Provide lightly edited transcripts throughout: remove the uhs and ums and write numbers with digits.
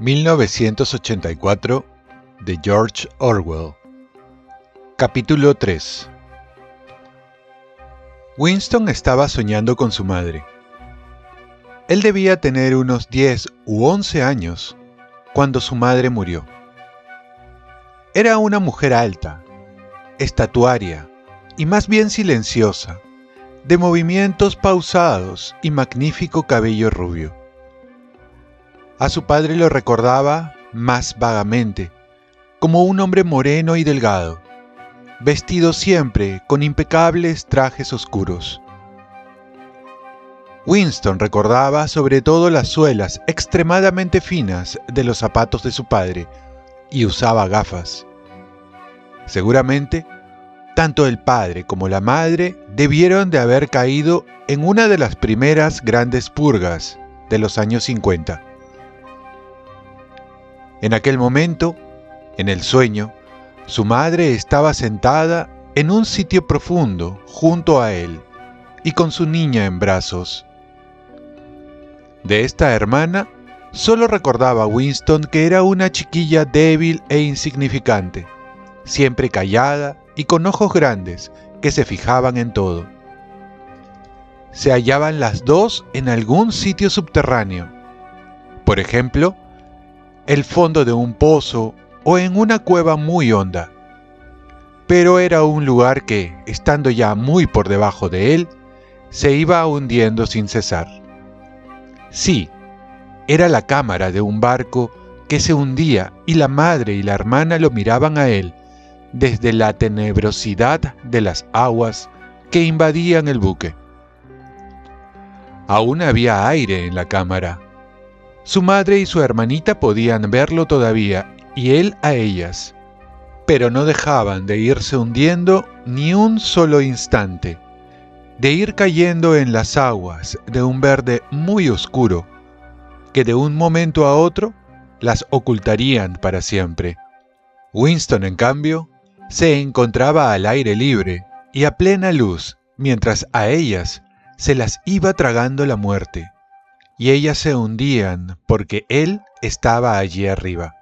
1984 de George Orwell. Capítulo 3. Winston estaba soñando con su madre. Él debía tener unos 10 u 11 años cuando su madre murió. Era una mujer alta, estatuaria y más bien silenciosa, de movimientos pausados y magnífico cabello rubio. A su padre lo recordaba, más vagamente, como un hombre moreno y delgado, vestido siempre con impecables trajes oscuros. Winston recordaba sobre todo las suelas extremadamente finas de los zapatos de su padre y usaba gafas. Seguramente, tanto el padre como la madre debieron de haber caído en una de las primeras grandes purgas de los años 50. En aquel momento, en el sueño, su madre estaba sentada en un sitio profundo junto a él y con su niña en brazos. De esta hermana, solo recordaba Winston que era una chiquilla débil e insignificante, siempre callada y con ojos grandes que se fijaban en todo. Se hallaban las dos en algún sitio subterráneo, por ejemplo, el fondo de un pozo o en una cueva muy honda. Pero era un lugar que, estando ya muy por debajo de él, se iba hundiendo sin cesar. Sí, era la cámara de un barco que se hundía y la madre y la hermana lo miraban a él desde la tenebrosidad de las aguas que invadían el buque. Aún había aire en la cámara. Su madre y su hermanita podían verlo todavía, y él a ellas, pero no dejaban de irse hundiendo ni un solo instante, de ir cayendo en las aguas de un verde muy oscuro, que de un momento a otro las ocultarían para siempre. Winston, en cambio, se encontraba al aire libre y a plena luz, mientras a ellas se las iba tragando la muerte, y ellas se hundían porque él estaba allí arriba.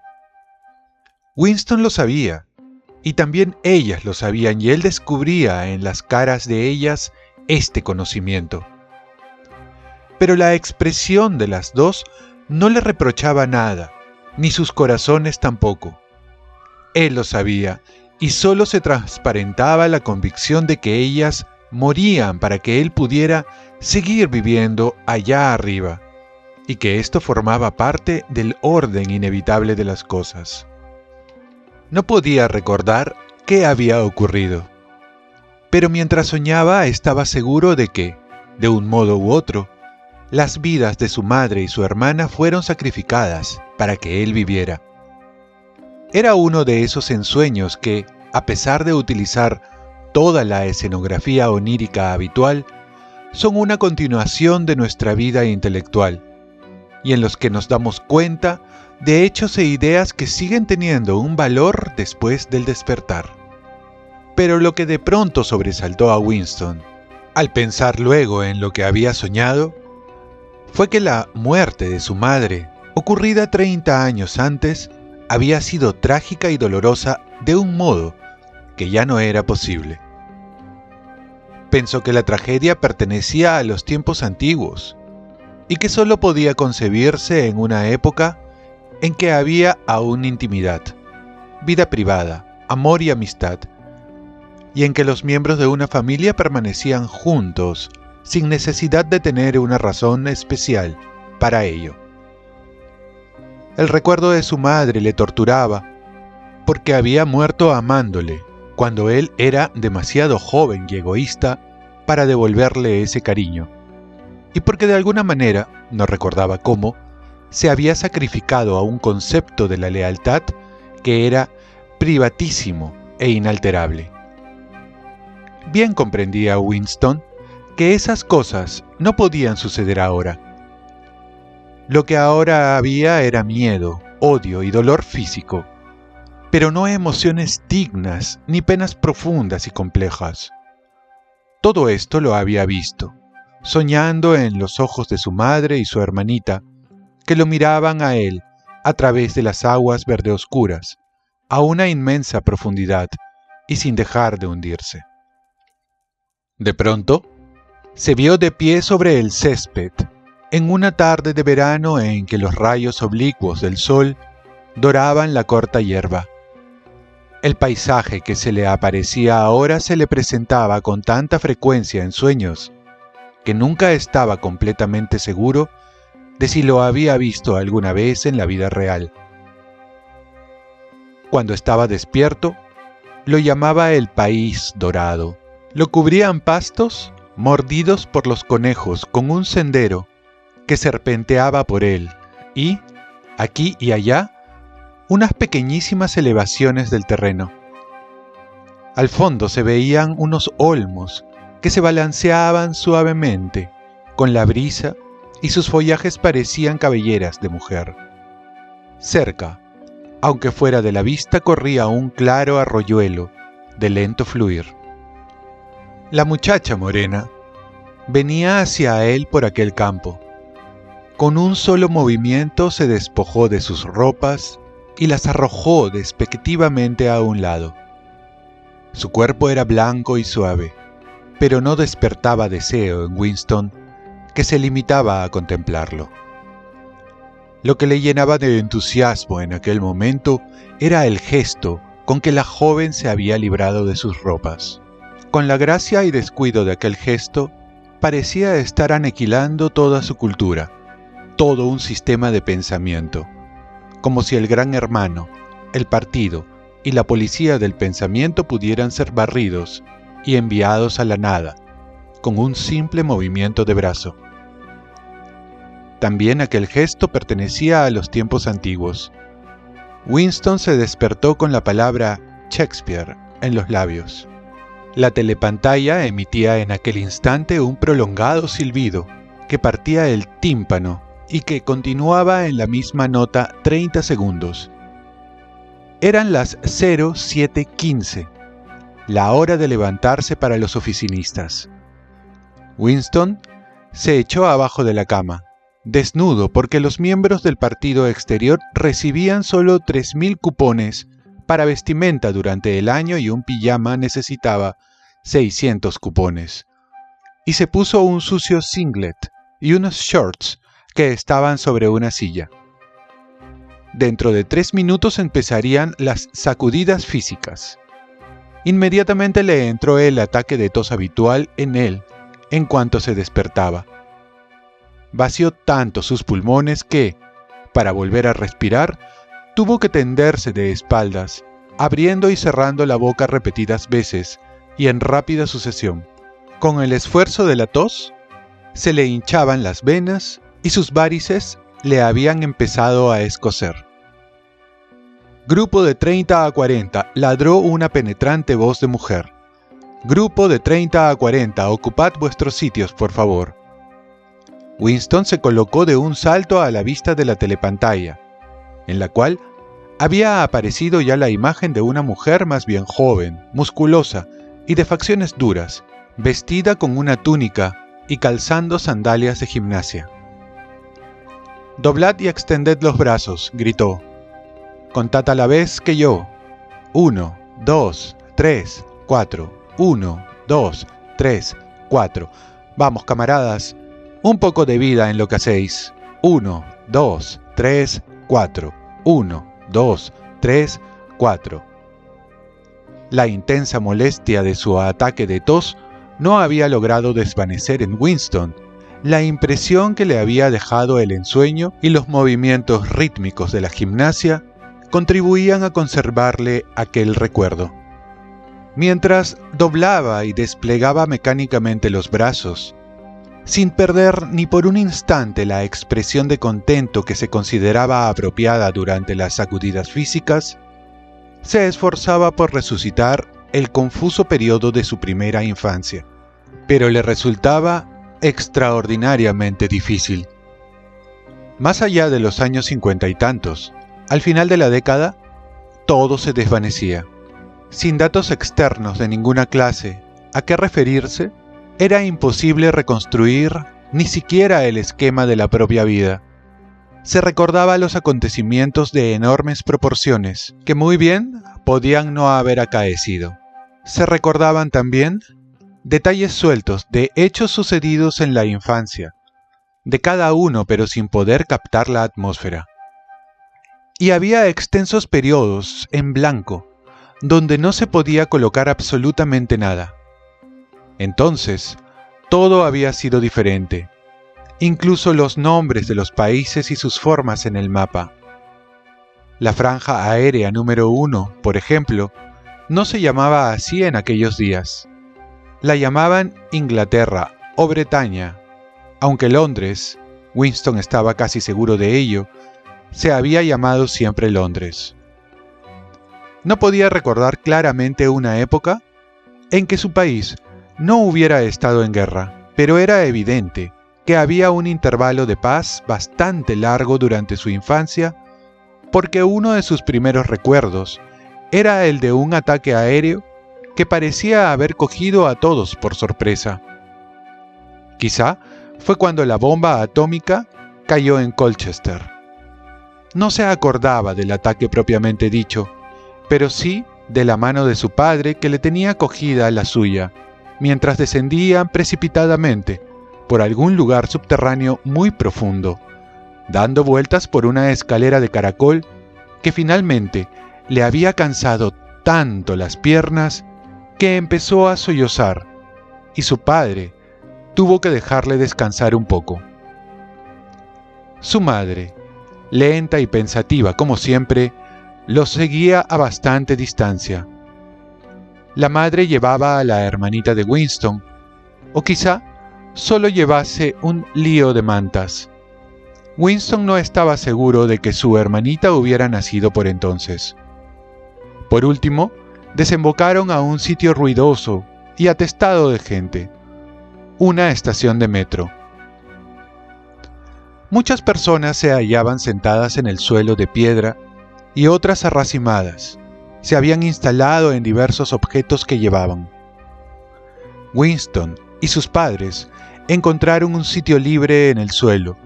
Winston lo sabía, y también ellas lo sabían, y él descubría en las caras de ellas este conocimiento. Pero la expresión de las dos no le reprochaba nada, ni sus corazones tampoco. Él lo sabía, y solo se transparentaba la convicción de que ellas morían para que él pudiera seguir viviendo allá arriba, y que esto formaba parte del orden inevitable de las cosas. No podía recordar qué había ocurrido, pero mientras soñaba estaba seguro de que, de un modo u otro, las vidas de su madre y su hermana fueron sacrificadas para que él viviera. Era uno de esos ensueños que, a pesar de utilizar toda la escenografía onírica habitual, son una continuación de nuestra vida intelectual, y en los que nos damos cuenta de hechos e ideas que siguen teniendo un valor después del despertar. Pero lo que de pronto sobresaltó a Winston, al pensar luego en lo que había soñado, fue que la muerte de su madre, ocurrida 30 años antes, había sido trágica y dolorosa de un modo que ya no era posible. Pensó que la tragedia pertenecía a los tiempos antiguos y que solo podía concebirse en una época en que había aún intimidad, vida privada, amor y amistad, y en que los miembros de una familia permanecían juntos sin necesidad de tener una razón especial para ello. El recuerdo de su madre le torturaba porque había muerto amándole cuando él era demasiado joven y egoísta para devolverle ese cariño, y porque de alguna manera, no recordaba cómo, se había sacrificado a un concepto de la lealtad que era privatísimo e inalterable. Bien comprendía Winston que esas cosas no podían suceder ahora. Lo que ahora había era miedo, odio y dolor físico, pero no emociones dignas ni penas profundas y complejas. Todo esto lo había visto, soñando en los ojos de su madre y su hermanita, que lo miraban a él a través de las aguas verde oscuras, a una inmensa profundidad y sin dejar de hundirse. De pronto, se vio de pie sobre el césped, en una tarde de verano en que los rayos oblicuos del sol doraban la corta hierba. El paisaje que se le aparecía ahora se le presentaba con tanta frecuencia en sueños, que nunca estaba completamente seguro de si lo había visto alguna vez en la vida real. Cuando estaba despierto, lo llamaba el país dorado. Lo cubrían pastos mordidos por los conejos con un sendero que serpenteaba por él y, aquí y allá, unas pequeñísimas elevaciones del terreno. Al fondo se veían unos olmos que se balanceaban suavemente con la brisa y sus follajes parecían cabelleras de mujer. Cerca, aunque fuera de la vista, corría un claro arroyuelo de lento fluir. La muchacha morena venía hacia él por aquel campo. Con un solo movimiento se despojó de sus ropas y las arrojó despectivamente a un lado. Su cuerpo era blanco y suave, pero no despertaba deseo en Winston, que se limitaba a contemplarlo. Lo que le llenaba de entusiasmo en aquel momento era el gesto con que la joven se había librado de sus ropas. Con la gracia y descuido de aquel gesto, parecía estar aniquilando toda su cultura, todo un sistema de pensamiento, como si el gran hermano, el partido y la policía del pensamiento pudieran ser barridos y enviados a la nada, con un simple movimiento de brazo. También aquel gesto pertenecía a los tiempos antiguos. Winston se despertó con la palabra Shakespeare en los labios. La telepantalla emitía en aquel instante un prolongado silbido que partía el tímpano y que continuaba en la misma nota 30 segundos. Eran las 07:15, la hora de levantarse para los oficinistas. Winston se echó abajo de la cama, desnudo porque los miembros del partido exterior recibían solo 3.000 cupones para vestimenta durante el año y un pijama necesitaba 600 cupones. Y se puso un sucio singlet y unos shorts que estaban sobre una silla. Dentro de 3 minutos empezarían las sacudidas físicas. Inmediatamente le entró el ataque de tos habitual en él en cuanto se despertaba. Vació tanto sus pulmones que, para volver a respirar, tuvo que tenderse de espaldas, abriendo y cerrando la boca repetidas veces y en rápida sucesión. Con el esfuerzo de la tos, se le hinchaban las venas y sus varices le habían empezado a escocer. Grupo de 30 a 40, ladró una penetrante voz de mujer. Grupo de 30 a 40, ocupad vuestros sitios, por favor. Winston se colocó de un salto a la vista de la telepantalla, en la cual había aparecido ya la imagen de una mujer más bien joven, musculosa y de facciones duras, vestida con una túnica y calzando sandalias de gimnasia. «Doblad y extended los brazos», gritó. «Contad a la vez que yo. 1, 2, 3, 4. 1, 2, 3, 4. Vamos, camaradas. Un poco de vida en lo que hacéis. 1, 2, 3, 4. 1, 2, 3, 4. La intensa molestia de su ataque de tos no había logrado desvanecer en Winston la impresión que le había dejado el ensueño, y los movimientos rítmicos de la gimnasia contribuían a conservarle aquel recuerdo. Mientras doblaba y desplegaba mecánicamente los brazos, sin perder ni por un instante la expresión de contento que se consideraba apropiada durante las sacudidas físicas, se esforzaba por resucitar el confuso periodo de su primera infancia, pero le resultaba extraordinariamente difícil. Más allá de los años 50 y tantos, al final de la década, todo se desvanecía. Sin datos externos de ninguna clase a qué referirse, era imposible reconstruir ni siquiera el esquema de la propia vida. se recordaba los acontecimientos de enormes proporciones, que muy bien podían no haber acaecido. Se recordaban también detalles sueltos de hechos sucedidos en la infancia, de cada uno pero sin poder captar la atmósfera. Y había extensos periodos en blanco, donde no se podía colocar absolutamente nada. Entonces, todo había sido diferente, incluso los nombres de los países y sus formas en el mapa. La franja aérea número 1, por ejemplo, no se llamaba así en aquellos días. La llamaban Inglaterra o Bretaña, aunque Londres, Winston estaba casi seguro de ello, se había llamado siempre Londres. No podía recordar claramente una época en que su país no hubiera estado en guerra, pero era evidente que había un intervalo de paz bastante largo durante su infancia, porque uno de sus primeros recuerdos era el de un ataque aéreo que parecía haber cogido a todos por sorpresa. Quizá fue cuando la bomba atómica cayó en Colchester. No se acordaba del ataque propiamente dicho, pero sí de la mano de su padre que le tenía cogida la suya, mientras descendían precipitadamente por algún lugar subterráneo muy profundo, dando vueltas por una escalera de caracol que finalmente le había cansado tanto las piernas que empezó a sollozar, y su padre tuvo que dejarle descansar un poco. Su madre, lenta y pensativa como siempre, los seguía a bastante distancia. La madre llevaba a la hermanita de Winston, o quizá solo llevase un lío de mantas. Winston no estaba seguro de que su hermanita hubiera nacido por entonces. Por último, desembocaron a un sitio ruidoso y atestado de gente, una estación de metro. Muchas personas se hallaban sentadas en el suelo de piedra y otras arracimadas. Se habían instalado en diversos objetos que llevaban. Winston y sus padres encontraron un sitio libre en el suelo,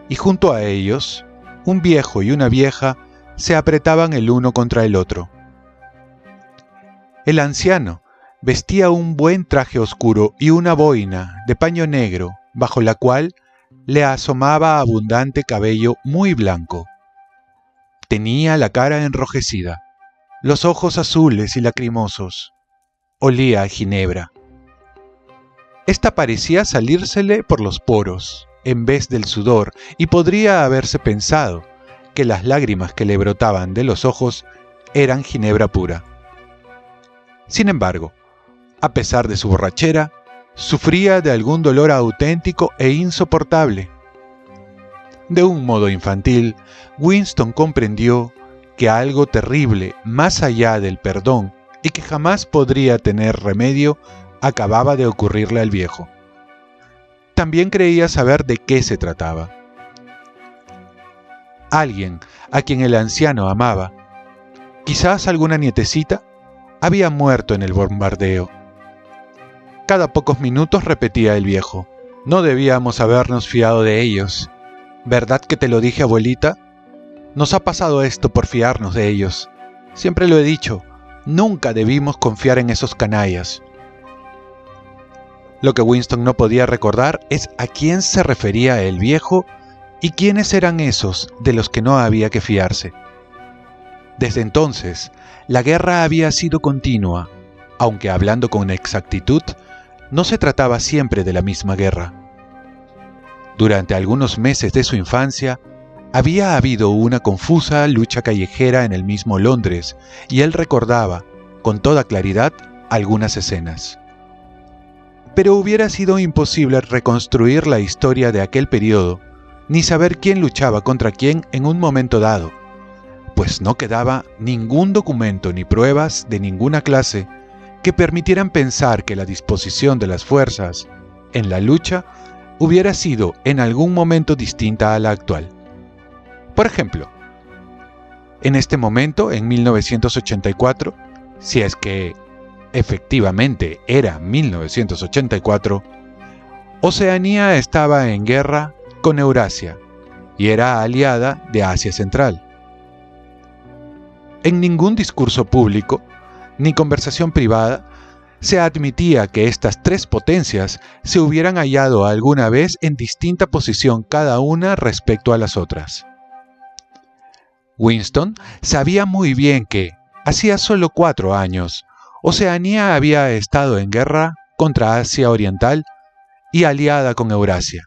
y junto a ellos, un viejo y una vieja se apretaban el uno contra el otro. El anciano vestía un buen traje oscuro y una boina de paño negro, bajo la cual le asomaba abundante cabello muy blanco. Tenía la cara enrojecida, los ojos azules y lacrimosos. Olía a ginebra. Esta parecía salírsele por los poros, en vez del sudor, y podría haberse pensado que las lágrimas que le brotaban de los ojos eran ginebra pura. Sin embargo, a pesar de su borrachera, sufría de algún dolor auténtico e insoportable. De un modo infantil, Winston comprendió que algo terrible, más allá del perdón y que jamás podría tener remedio, acababa de ocurrirle al viejo. También creía saber de qué se trataba. Alguien a quien el anciano amaba, quizás alguna nietecita, había muerto en el bombardeo. Cada pocos minutos repetía el viejo: no debíamos habernos fiado de ellos. ¿Verdad que te lo dije, abuelita? Nos ha pasado esto por fiarnos de ellos. Siempre lo he dicho, nunca debimos confiar en esos canallas. Lo que Winston no podía recordar es a quién se refería el viejo y quiénes eran esos de los que no había que fiarse. Desde entonces, la guerra había sido continua, aunque hablando con exactitud, no se trataba siempre de la misma guerra. Durante algunos meses de su infancia, había habido una confusa lucha callejera en el mismo Londres, y él recordaba, con toda claridad, algunas escenas. Pero hubiera sido imposible reconstruir la historia de aquel periodo, ni saber quién luchaba contra quién en un momento dado, pues no quedaba ningún documento ni pruebas de ninguna clase que permitieran pensar que la disposición de las fuerzas en la lucha hubiera sido en algún momento distinta a la actual. Por ejemplo, en este momento, en 1984, si es que efectivamente era 1984, Oceanía estaba en guerra con Eurasia, y era aliada de Asia Central. En ningún discurso público, ni conversación privada, se admitía que estas tres potencias se hubieran hallado alguna vez en distinta posición cada una respecto a las otras. Winston sabía muy bien que, hacía solo 4 años, Oceanía había estado en guerra contra Asia Oriental y aliada con Eurasia.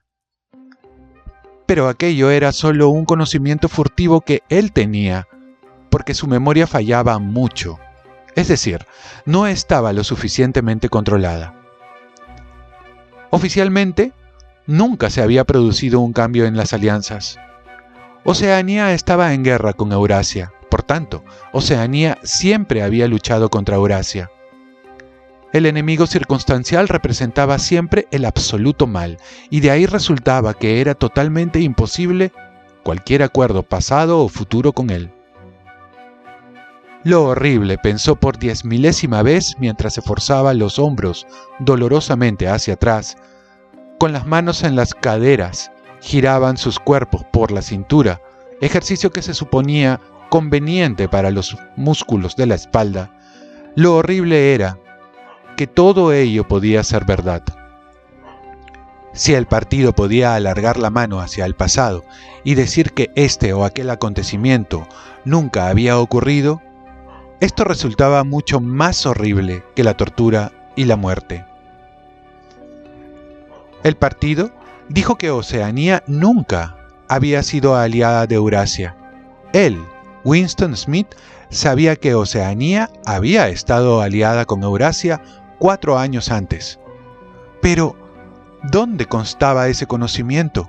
Pero aquello era solo un conocimiento furtivo que él tenía, porque su memoria fallaba mucho. Es decir, no estaba lo suficientemente controlada. Oficialmente, nunca se había producido un cambio en las alianzas. Oceanía estaba en guerra con Eurasia, por tanto, Oceanía siempre había luchado contra Eurasia. El enemigo circunstancial representaba siempre el absoluto mal, y de ahí resultaba que era totalmente imposible cualquier acuerdo pasado o futuro con él. Lo horrible, pensó por 10.000ª vez mientras se forzaba los hombros dolorosamente hacia atrás. Con las manos en las caderas, giraban sus cuerpos por la cintura, ejercicio que se suponía conveniente para los músculos de la espalda. Lo horrible era que todo ello podía ser verdad. Si el partido podía alargar la mano hacia el pasado y decir que este o aquel acontecimiento nunca había ocurrido, esto resultaba mucho más horrible que la tortura y la muerte. El partido dijo que Oceanía nunca había sido aliada de Eurasia. Él, Winston Smith, sabía que Oceanía había estado aliada con Eurasia 4 años antes. Pero, ¿dónde constaba ese conocimiento?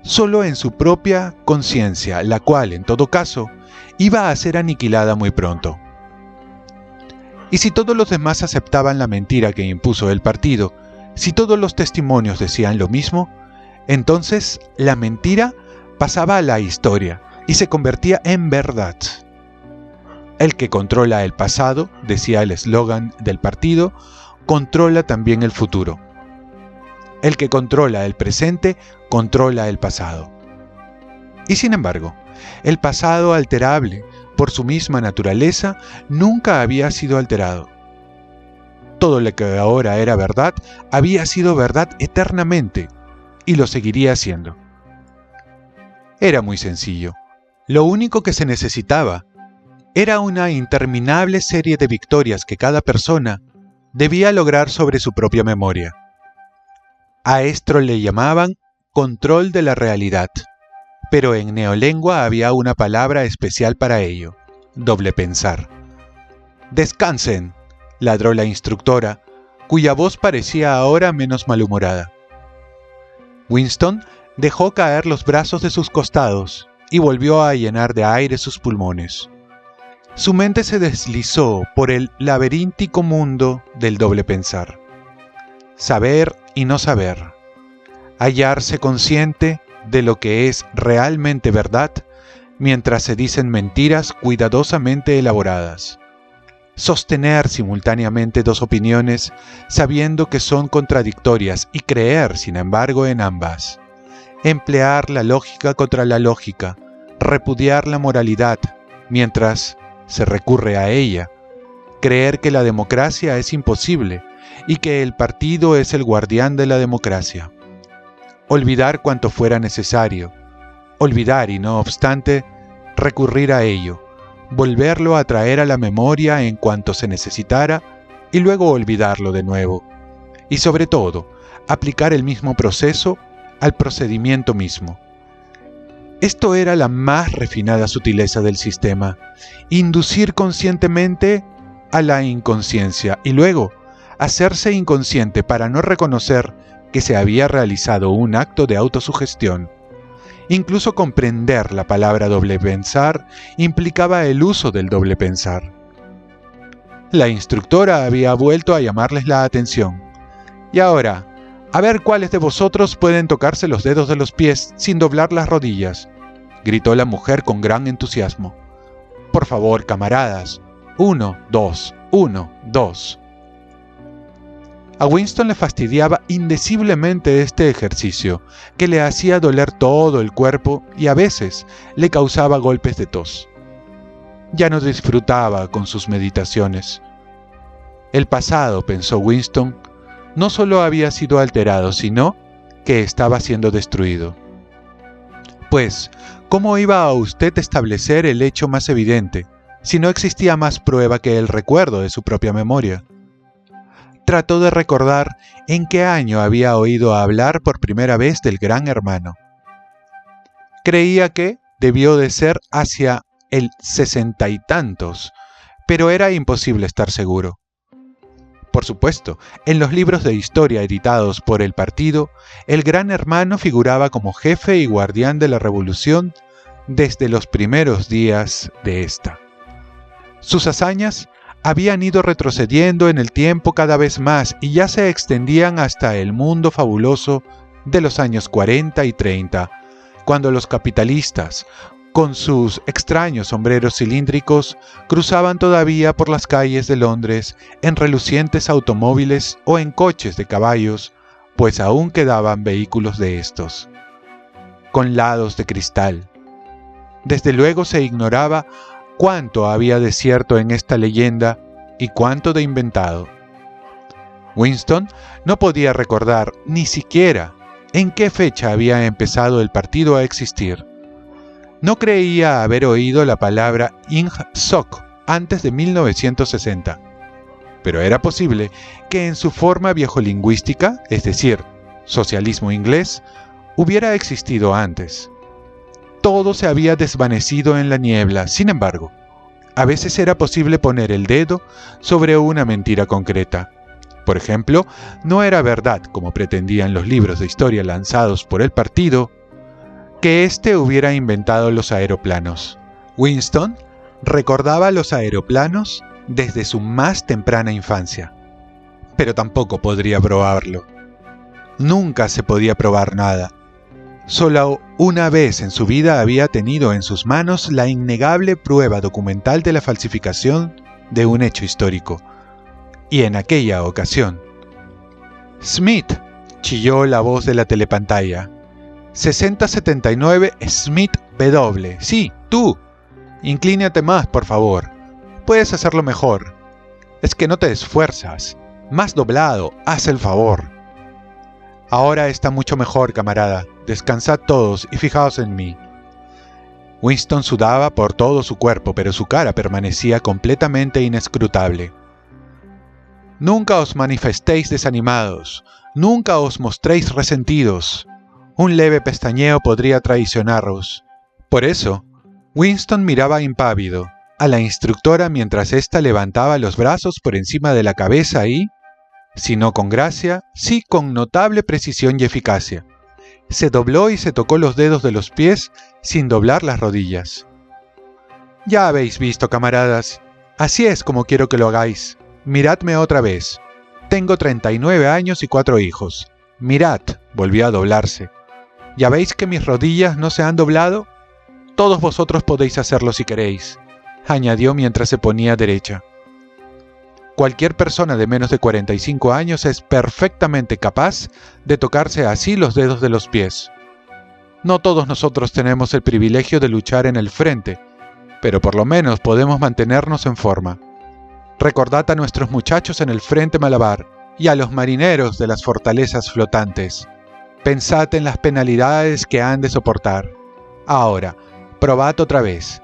Solo en su propia conciencia, la cual, en todo caso, iba a ser aniquilada muy pronto. Y si todos los demás aceptaban la mentira que impuso el partido, si todos los testimonios decían lo mismo, entonces la mentira pasaba a la historia y se convertía en verdad. El que controla el pasado, decía el eslogan del partido, controla también el futuro. El que controla el presente, controla el pasado. Y sin embargo, el pasado alterable, por su misma naturaleza, nunca había sido alterado. Todo lo que ahora era verdad, había sido verdad eternamente, y lo seguiría siendo. Era muy sencillo. Lo único que se necesitaba era una interminable serie de victorias que cada persona debía lograr sobre su propia memoria. A esto le llamaban control de la realidad, pero en neolengua había una palabra especial para ello: doble pensar. «Descansen», ladró la instructora, cuya voz parecía ahora menos malhumorada. Winston dejó caer los brazos de sus costados y volvió a llenar de aire sus pulmones. Su mente se deslizó por el laberíntico mundo del doble pensar. Saber y no saber. Hallarse consciente de lo que es realmente verdad mientras se dicen mentiras cuidadosamente elaboradas. Sostener simultáneamente dos opiniones sabiendo que son contradictorias y creer, sin embargo, en ambas. Emplear la lógica contra la lógica, repudiar la moralidad mientras se recurre a ella, creer que la democracia es imposible y que el partido es el guardián de la democracia. Olvidar cuanto fuera necesario, olvidar y no obstante, recurrir a ello, volverlo a traer a la memoria en cuanto se necesitara y luego olvidarlo de nuevo. Y sobre todo, aplicar el mismo proceso al procedimiento mismo. Esto era la más refinada sutileza del sistema: inducir conscientemente a la inconsciencia y luego hacerse inconsciente para no reconocer que se había realizado un acto de autosugestión. Incluso comprender la palabra doble pensar implicaba el uso del doble pensar. La instructora había vuelto a llamarles la atención. Y ahora, a ver cuáles de vosotros pueden tocarse los dedos de los pies sin doblar las rodillas, gritó la mujer con gran entusiasmo. Por favor, camaradas. 1, 2, 1, 2. A Winston le fastidiaba indeciblemente este ejercicio, que le hacía doler todo el cuerpo y a veces le causaba golpes de tos. Ya no disfrutaba con sus meditaciones. El pasado, pensó Winston, no solo había sido alterado, sino que estaba siendo destruido. Pues, ¿cómo iba a usted establecer el hecho más evidente, si no existía más prueba que el recuerdo de su propia memoria? Trató de recordar en qué año había oído hablar por primera vez del Gran Hermano. Creía que debió de ser hacia el 60 y tantos, pero era imposible estar seguro. Por supuesto, en los libros de historia editados por el partido, el Gran Hermano figuraba como jefe y guardián de la revolución desde los primeros días de esta. Sus hazañas habían ido retrocediendo en el tiempo cada vez más y ya se extendían hasta el mundo fabuloso de los años 40 y 30, cuando los capitalistas, con sus extraños sombreros cilíndricos, cruzaban todavía por las calles de Londres en relucientes automóviles o en coches de caballos, pues aún quedaban vehículos de estos, con lados de cristal. Desde luego se ignoraba cuánto había de cierto en esta leyenda y cuánto de inventado. Winston no podía recordar ni siquiera en qué fecha había empezado el partido a existir. No creía haber oído la palabra Ingsoc antes de 1960, pero era posible que en su forma viejo-lingüística, es decir, socialismo inglés, hubiera existido antes. Todo se había desvanecido en la niebla. Sin embargo, a veces era posible poner el dedo sobre una mentira concreta. Por ejemplo, no era verdad, como pretendían los libros de historia lanzados por el partido, que éste hubiera inventado los aeroplanos. Winston recordaba los aeroplanos desde su más temprana infancia, pero tampoco podría probarlo. Nunca se podía probar nada. Solo una vez en su vida había tenido en sus manos la innegable prueba documental de la falsificación de un hecho histórico. Y en aquella ocasión. «Smith», chilló la voz de la telepantalla. 6079 Smith W. Sí, tú. Inclínate más, por favor. Puedes hacerlo mejor. Es que no te esfuerzas. Más doblado, haz el favor. Ahora está mucho mejor, camarada. Descansad todos y fijaos en mí. Winston sudaba por todo su cuerpo, pero su cara permanecía completamente inescrutable. Nunca os manifestéis desanimados. Nunca os mostréis resentidos. Un leve pestañeo podría traicionaros. Por eso, Winston miraba impávido a la instructora mientras ésta levantaba los brazos por encima de la cabeza y, si no con gracia, sí con notable precisión y eficacia, se dobló y se tocó los dedos de los pies sin doblar las rodillas. Ya habéis visto, camaradas. Así es como quiero que lo hagáis. Miradme otra vez. Tengo 39 años y 4 hijos. Mirad, volvió a doblarse. ¿Ya veis que mis rodillas no se han doblado? Todos vosotros podéis hacerlo si queréis, añadió mientras se ponía derecha. Cualquier persona de menos de 45 años es perfectamente capaz de tocarse así los dedos de los pies. No todos nosotros tenemos el privilegio de luchar en el frente, pero por lo menos podemos mantenernos en forma. Recordad a nuestros muchachos en el frente Malabar y a los marineros de las fortalezas flotantes. Pensad en las penalidades que han de soportar. Ahora, probad otra vez.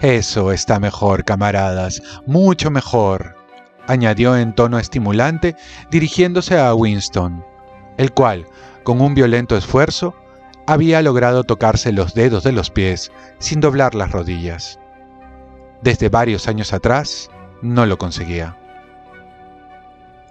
Eso está mejor, camaradas, mucho mejor, añadió en tono estimulante, dirigiéndose a Winston, el cual, con un violento esfuerzo, había logrado tocarse los dedos de los pies sin doblar las rodillas. Desde varios años atrás, no lo conseguía.